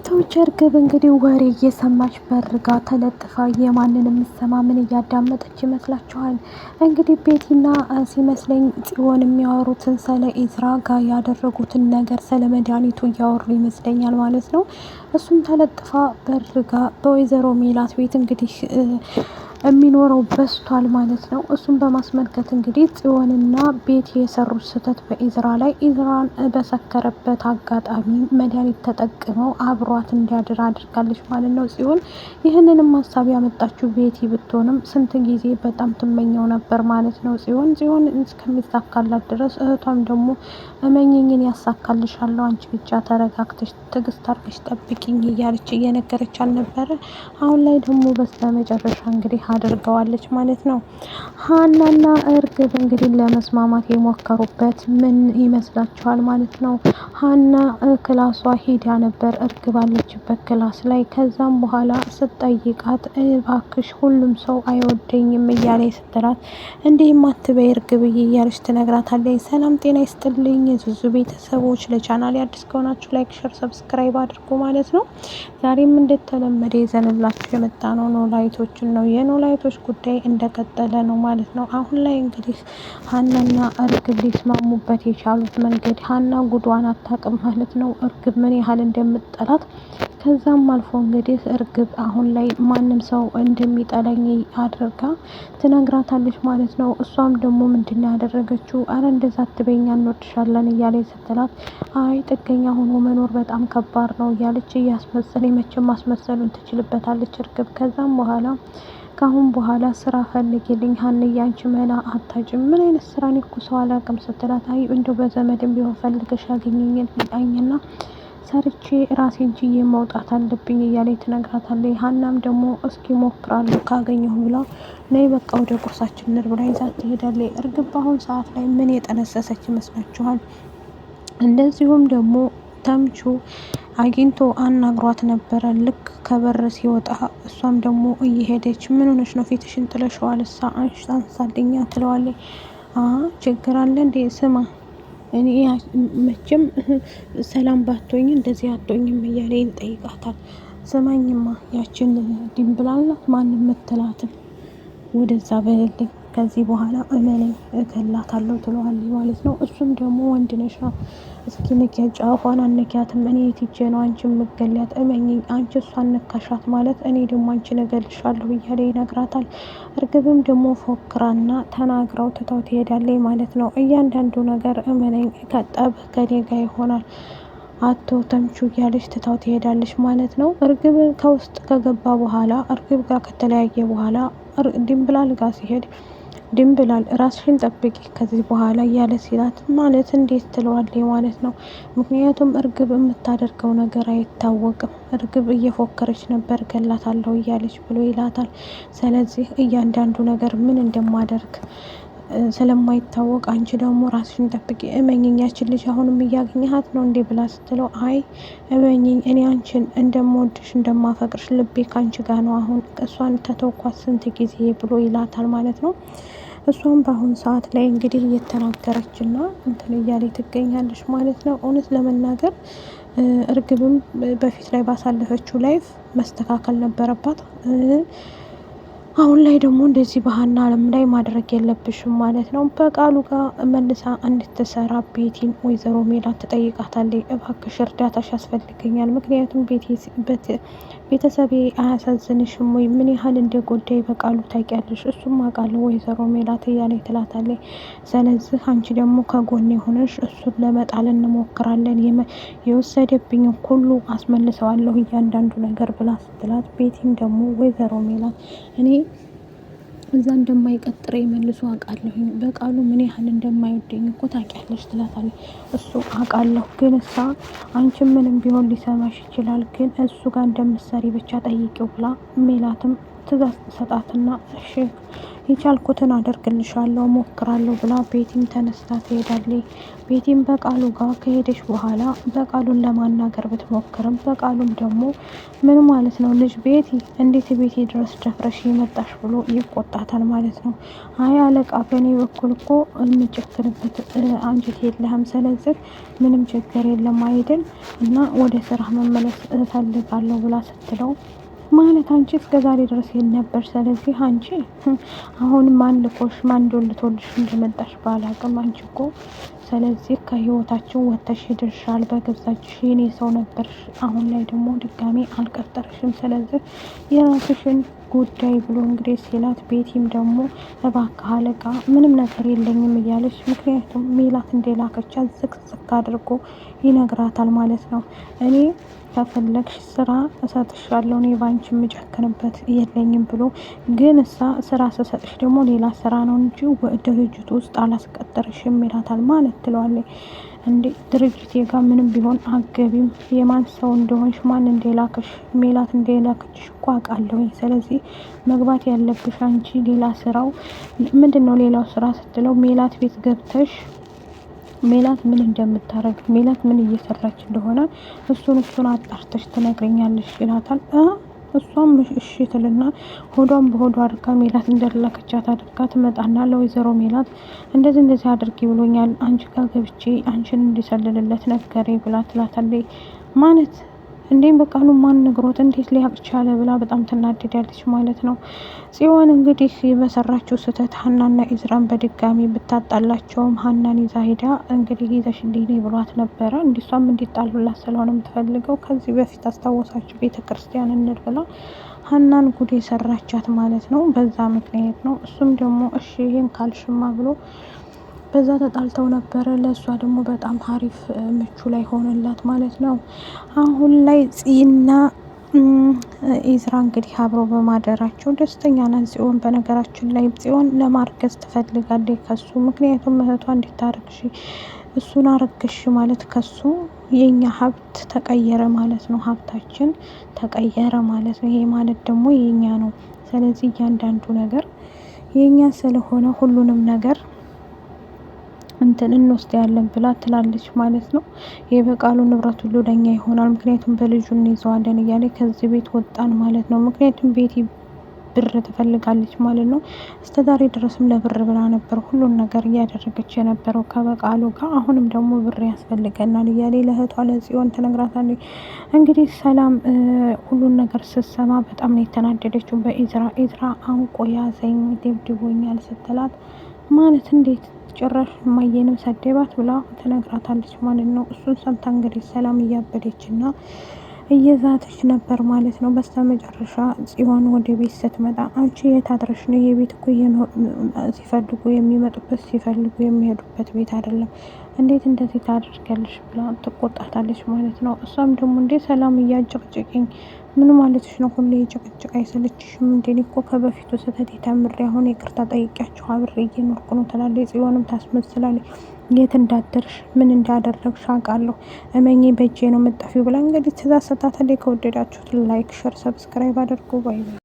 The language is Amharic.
ተውች እርግብ እንግዲህ ወሬ እየሰማች በርጋ ተለጥፋ የማንንም ሰማ ምን እያዳመጠች ይመስላችኋል? እንግዲህ ቤቲና ሲመስለኝ ጽዮን የሚያወሩትን ስለ ኢዝራ ጋር ያደረጉትን ነገር ስለ መድኃኒቱ እያወሩ ይመስለኛል ማለት ነው። እሱም ተለጥፋ በርጋ በወይዘሮ ሜላት ቤት እንግዲህ የሚኖረው በስቷል ማለት ነው። እሱም በማስመልከት እንግዲህ ጽዮንና ቤቲ የሰሩት ስህተት በኢዝራ ላይ ኢዝራን በሰከረበት አጋጣሚ መድኃኒት ተጠቅመው አብሯት እንዲያድር አድርጋለች ማለት ነው ጽዮን። ይህንንም ሀሳብ ያመጣችው ቤቲ ብትሆንም ስንት ጊዜ በጣም ትመኘው ነበር ማለት ነው ጽዮን እስከሚሳካላት ድረስ። እህቷም ደግሞ እመኝኝን ያሳካልሻለሁ፣ አንቺ ብቻ ተረጋግተሽ ትዕግስት አድርገሽ ጠብቂኝ እያለች እየነገረች አልነበረ? አሁን ላይ ደግሞ በስተመጨረሻ እንግዲህ አድርገዋለች ማለት ነው። ሀናና እርግብ እንግዲህ ለመስማማት የሞከሩበት ምን ይመስላችኋል ማለት ነው? ሀና ክላሷ ሄዳ ነበር እርግብ አለችበት ክላስ ላይ። ከዛም በኋላ ስትጠይቃት እባክሽ ሁሉም ሰው አይወደኝም እያለች ስትላት እንዲህም አትበይ እርግብዬ እያለች ትነግራታለች። ሰላም ጤና ይስጥልኝ የዙዙ ቤተሰቦች፣ ለቻናል አዲስ ከሆናችሁ ላይክ፣ ሸር፣ ሰብስክራይብ አድርጉ ማለት ነው። ዛሬም እንደተለመደ ይዘንላችሁ የመጣ ነው ኖላዊቶችን ነው። የኖላዊቶች ጉዳይ እንደቀጠለ ነው ማለት ነው። አሁን ላይ እንግዲህ ሀናና እርግብ ሊስማሙበት የቻሉት መንገድ ሀና ጉዷን አታውቅም ማለት ነው እርግብ ምን ያህል እንደምትጠላት። ከዛም አልፎ እንግዲህ እርግብ አሁን ላይ ማንም ሰው እንደሚጠላኝ አድርጋ ትነግራታለች ማለት ነው። እሷም ደግሞ ምንድነው ያደረገችው? አረ እንደዛ አትበይኝ እንወድሻለን እያለች ስትላት አይ ጥገኛ ሆኖ መኖር በጣም ከባድ ነው እያለች እያስመሰለኝ መቼም ማስመሰሉን ትችልበታለች እርግብ። ከዛም በኋላ ከአሁን በኋላ ስራ ፈልጊልኝ ሀንዬ፣ አንቺ መላ አታጭም፣ ምን አይነት ስራ እኔ እኮ ሰው አላውቅም ስትላት አይ እንደው በዘመድም ቢሆን ፈልገሽ ያገኘኝና ሰርቼ ራሴን ችዬ መውጣት አለብኝ እያለች ትነግራታለች። ሀናም ደግሞ እስኪ ሞክራለሁ ካገኘሁ ብላ ነይ በቃ ወደ ቁርሳችን እንሂድ ብላ ይዛት ትሄዳለች። እርግብ በአሁን ሰዓት ላይ ምን የጠነሰሰች ይመስላችኋል? እንደዚሁም ደግሞ ተምቹ አግኝቶ አናግሯት ነበረ ልክ ከበር ሲወጣ። እሷም ደግሞ እየሄደች ምን ሆነች ነው ፊትሽን ጥለሽዋል እሳ አንሳልኛ ትለዋለች። ችግር አለ እንዴ? ስማ እኔ መቼም ሰላም ባትሆኝ እንደዚህ አትሆኝም እያለ ይጠይቃታል። ስማኝማ ያችን ድንብላላት ማንም ምትላትን ወደዛ በልልኝ፣ ከዚህ በኋላ እመነኝ እገላታለሁ ትለዋለች ማለት ነው። እሱም ደግሞ ወንድ ነሽ እስኪ ንኪያት፣ ጫፏን አነኪያትም፣ እኔ የትጄ ነው አንቺ የምገሊያት? እመኝኝ አንቺ እሷን ነካሻት ማለት እኔ ደግሞ አንቺን እገልሻለሁ እያለ ይነግራታል። እርግብም ደግሞ ፎክራና ተናግራው ትታው ትሄዳለች ማለት ነው። እያንዳንዱ ነገር እመነኝ ከጠብ ከኔ ጋር ይሆናል አቶ ተምቹ እያለች ትታው ትሄዳለች ማለት ነው። እርግብ ከውስጥ ከገባ በኋላ እርግብ ጋር ከተለያየ በኋላ ድንብላል ጋር ሲሄድ ድንብላል ራስሽን ጠብቂ ከዚህ በኋላ እያለ ሲላት ማለት እንዴት ትለዋለች ማለት ነው። ምክንያቱም እርግብ የምታደርገው ነገር አይታወቅም። እርግብ እየፎከረች ነበር ገላታለሁ እያለች ብሎ ይላታል። ስለዚህ እያንዳንዱ ነገር ምን እንደማደርግ ስለማይታወቅ አንቺ ደግሞ ራስሽን ጠብቂ፣ እመኝኝ ያችን ልጅ አሁንም እያገኘሃት ነው እንዴ ብላ ስትለው አይ እመኝኝ እኔ አንቺን እንደምወድሽ እንደማፈቅርሽ ልቤ ካንቺ ጋር ነው፣ አሁን እሷን ተተውኳት ስንት ጊዜ ብሎ ይላታል ማለት ነው። እሷም በአሁን ሰዓት ላይ እንግዲህ እየተናገረችና እንትን እያለች ትገኛለች ማለት ነው። እውነት ለመናገር እርግብም በፊት ላይ ባሳለፈችው ላይፍ መስተካከል ነበረባት። አሁን ላይ ደግሞ እንደዚህ በሀና አለም ላይ ማድረግ የለብሽም ማለት ነው። በቃሉ ጋር መልሳ እንድትሰራ ቤቲን ወይዘሮ ሜላት ትጠይቃታለች። እባክሽ እርዳታሽ ያስፈልገኛል፣ ምክንያቱም ቤተሰቤ አያሳዝንሽም ወይ? ምን ያህል እንደጎዳይ በቃሉ ታውቂያለሽ። እሱም አውቃለሁ ወይዘሮ ሜላት እያለች ትላታለች። ስለዚህ አንቺ ደግሞ ከጎኔ ሆነሽ እሱን ለመጣል እንሞክራለን፣ የወሰደብኝ ሁሉ አስመልሰዋለሁ እያንዳንዱ ነገር ብላ ስትላት፣ ቤቲም ደግሞ ወይዘሮ ሜላት እኔ እዛ እንደማይቀጥረኝ መልሶ አውቃለሁኝ፣ በቃሉ ምን ያህል እንደማይወደኝ እኮ ታውቂያለሽ ትላታለች። እሱ አውቃለሁ ግን እሷ አንቺ ምንም ቢሆን ሊሰማሽ ይችላል፣ ግን እሱ ጋር እንደምትሰሪ ብቻ ጠይቂው ብላ ሜላትም ትእዛዝ ሰጣትና እሺ የቻልኩትን አደርግልሻለሁ ሞክራለሁ ብላ ቤቲም ተነስታ ትሄዳለች። ቤቲም በቃሉ ጋር ከሄደች በኋላ በቃሉን ለማናገር ብትሞክርም በቃሉም ደግሞ ምን ማለት ነው ልጅ ቤቲ እንዴት ቤቴ ድረስ ደፍረሽ የመጣሽ ብሎ ይቆጣታል ማለት ነው። አይ አለቃ በእኔ በኩል እኮ የምጨክንበት አንጀት የለህም፣ ስለዚህ ምንም ችግር የለም አይደል እና ወደ ስራ መመለስ እፈልጋለሁ ብላ ስትለው ማለት አንቺ እስከ ዛሬ ድረስ የት ነበር? ስለዚህ አንቺ አሁን ማን ልኮሽ ማን ዶልቶልሽ እንደመጣሽ ባላቅም አንቺ እኮ ስለዚህ ከህይወታችን ወጥተሽ ሄደሻል። በገዛችሽ የኔ ሰው ነበርሽ። አሁን ላይ ደግሞ ድጋሜ አልቀጠርሽም። ስለዚህ የራስሽን ጉዳይ ብሎ እንግዲህ ሲላት ቤቲም ደግሞ እባክህ አለቃ ምንም ነገር የለኝም እያለች ምክንያቱም ሜላት እንደላከቻት ዝቅ አድርጎ ይነግራታል ማለት ነው። እኔ ከፈለግሽ ስራ እሰጥሻለሁ፣ እኔ ባንቺ የምጨክንበት የለኝም ብሎ ግን ስራ ስሰጥሽ ደግሞ ሌላ ስራ ነው እንጂ ድርጅቱ ውስጥ አላስቀጠርሽም ይላታል ማለት ትለዋለች። እንዴ ድርጅቴ ጋር ምንም ቢሆን አገቢም የማን ሰው እንደሆንሽ ማን እንደላከሽ ሜላት እንደላከችሽ እኮ አውቃለሁ። ስለዚህ መግባት ያለብሽ አንቺ ሌላ ስራው ምንድነው? ሌላው ስራ ስትለው ሜላት ቤት ገብተሽ ሜላት ምን እንደምታረግ ሜላት ምን እየሰራች እንደሆነ እሱን አጣርተሽ ትነግረኛለሽ ይላታል። እሷም እሺ ትልና ሆዷን በሆዷ አድርጋ ሜላት እንደላከቻት አድርጋ ትመጣና ለወይዘሮ ሜላት እንደዚህ አድርጊ ብሎኛል፣ አንቺ ጋር ገብቼ አንቺን እንዲሰልልለት ነገሬ ብላ ትላታለች። ማለት እንዴም በቃሉ ማን ነግሮት እንዴት ሊያውቅ ቻለ ብላ በጣም ትናደዳለች ማለት ነው። ጽዮን እንግዲህ በሰራችው ስህተት ሀናና ኢዝራን በድጋሚ ብታጣላቸውም ሀናን ይዛ ሄዳ እንግዲህ ይዘሽልኝ ብሏት ነበረ። እንዲሷም እንዲጣሉላት ስለሆነ የምትፈልገው ከዚህ በፊት አስታወሳችሁ ቤተክርስቲያን እንሂድ ብላ ሀናን ጉዴ ሰራቻት ማለት ነው። በዛ ምክንያት ነው። እሱም ደግሞ እሺ ይሄን ካልሽማ ብሎ በዛ ተጣልተው ነበረ። ለእሷ ደግሞ በጣም ሀሪፍ ምቹ ላይ ሆነላት ማለት ነው። አሁን ላይ ፂና ኢዝራ እንግዲህ አብሮ በማደራቸው ደስተኛ ናት ጽዮን። በነገራችን ላይ ጽዮን ለማርገዝ ትፈልጋለች ከሱ ምክንያቱም እህቷ እንዲታረግሽ እሱን አረግሽ ማለት ከሱ የኛ ሀብት ተቀየረ ማለት ነው። ሀብታችን ተቀየረ ማለት ነው። ይሄ ማለት ደግሞ የኛ ነው። ስለዚህ እያንዳንዱ ነገር የኛ ስለሆነ ሁሉንም ነገር እንወስዳለን ብላ ትላለች ማለት ነው። የበቃሉ ንብረት ሁሉ ለኛ ይሆናል ምክንያቱም በልጁ እንይዘዋለን እያለ ከዚህ ቤት ወጣን ማለት ነው። ምክንያቱም ቤቲ ብር ትፈልጋለች ማለት ነው። እስከዛሬ ድረስም ለብር ብላ ነበር ሁሉን ነገር እያደረገች የነበረው ከበቃሉ ጋር። አሁንም ደግሞ ብር ያስፈልገናል እያለ ለእህቷ ለጽዮን ትነግራታለች። እንግዲህ ሰላም ሁሉን ነገር ስትሰማ በጣም ነው የተናደደችው በኢዝራ አንቆ ያዘኝ ደብድቦኛል ስትላት ማለት እንዴት ጭራሽ ማየንም ሰደባት ብላ ትነግራታለች ማለት ነው። እሱን ሰምታ እንግዲህ ሰላም እያበደችና እየዛተች ነበር ማለት ነው። በስተመጨረሻ ጽዮን ወደ ቤት ስትመጣ አንቺ የት አድረሽ ነው? ይሄ ቤት እኮ ሲፈልጉ የሚመጡበት ሲፈልጉ የሚሄዱበት ቤት አይደለም፣ እንዴት እንደዚህ ታደርጊያለሽ ብላ ትቆጣታለች ማለት ነው። እሷም ደግሞ እንዴ ሰላም እያጨቅጨቀኝ ምን ማለትሽ ነው? ሁሌ የጭቅጭቅ አይሰለችሽም እንዴ? እኔ እኮ ከበፊቱ ስህተት ተምሬ አሁን ይቅርታ ጠይቂያቸው አብሬ እየኖርኩ ነው ትላለች። ጽዮንም ታስመስላለች። የት እንዳደርሽ ምን እንዳደረግሽ አውቃለሁ፣ እመኚ በእጄ ነው የምጠፊው ብላ እንግዲህ ትእዛዝ ሰጣታለች። ከወደዳችሁት ላይክ፣ ሸር፣ ሰብስክራይብ አድርጉ። ባይ